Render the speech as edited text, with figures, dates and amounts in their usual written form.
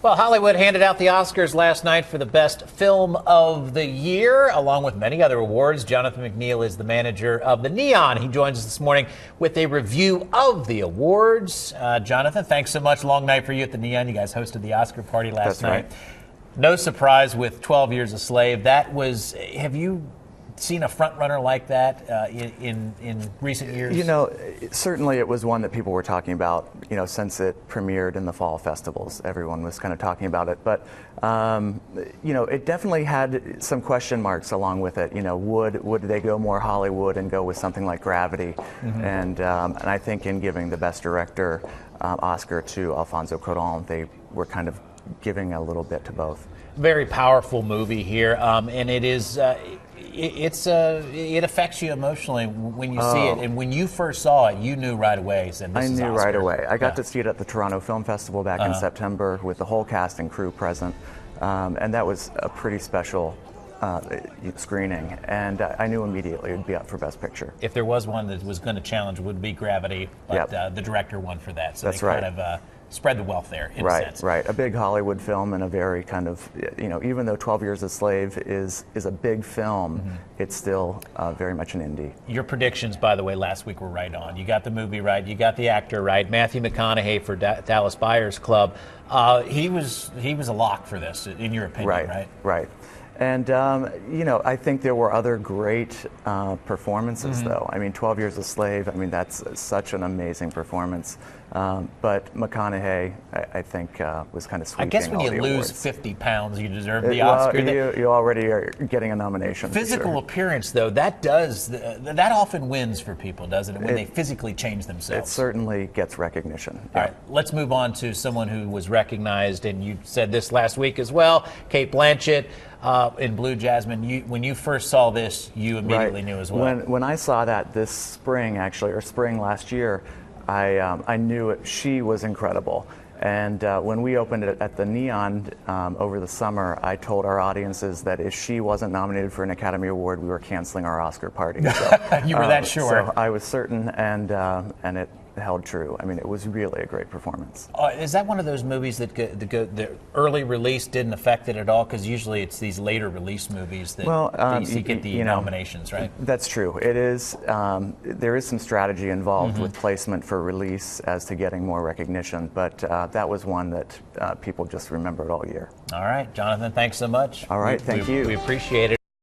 Well, Hollywood handed out the Oscars last night for the best film of the year, along with many other awards. Jonathan McNeil is the manager of the Neon. He joins us this morning with a review of the awards. Jonathan, thanks so much. Long night for you at the Neon. You guys hosted the Oscar party last night. Right. No surprise with 12 Years a Slave. That was, have you seen a front runner like that in recent years? You know, certainly it was one that people were talking about, you know, since it premiered in the fall festivals. Everyone was kind of talking about it. But, you know, it definitely had some question marks along with it. You know, would they go more Hollywood and go with something like Gravity? Mm-hmm. And I think in giving the Best Director Oscar to Alfonso Cuarón, they were kind of giving a little bit to both. Very powerful movie here, and it is. It affects you emotionally when you see it, and when you first saw it, you knew right away. I knew right away. I got to see it at the Toronto Film Festival back in September with the whole cast and crew present, and that was a pretty special screening, and I knew immediately it would be up for Best Picture. If there was one that was going to challenge, it would be Gravity, but the director won for that. So that's they right. kind of spread the wealth there, in a sense. Right. A big Hollywood film and a very kind of, you know, even though 12 Years a Slave is a big film, it's still very much an indie. Your predictions, by the way, last week were right on. You got the movie right, you got the actor right. Matthew McConaughey for Dallas Buyers Club. He was a lock for this, in your opinion, right? Right. And, you know, I think there were other great performances, though. I mean, 12 Years a Slave, I mean, that's such an amazing performance. But McConaughey, I think, was kind of sweeping. I guess when you lose awards. 50 pounds, you deserve the Oscar. You already are getting a nomination. Physical appearance, though, that often wins for people, doesn't it, when they physically change themselves? It certainly gets recognition. All right, let's move on to someone who was recognized, and you said this last week as well, Cate Blanchett. In Blue Jasmine, when you first saw this, you immediately knew as well. When I saw that this spring, actually, or spring last year, I knew she was incredible. And when we opened it at the Neon over the summer, I told our audiences that if she wasn't nominated for an Academy Award, we were canceling our Oscar party. So, you were that sure. So I was certain, and it held true. I mean, it was really a great performance. Is that one of those movies that the early release didn't affect it at all? Because usually it's these later release movies that get the nominations, right? That's true. It is. There is some strategy involved with placement for release as to getting more recognition, but that was one that people just remembered all year. All right, Jonathan, thanks so much. All right, thank you. We appreciate it.